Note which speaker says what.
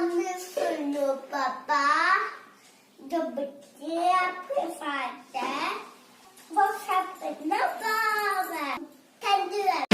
Speaker 1: sono papà, dove per fare, what happened? No problem. Can do it.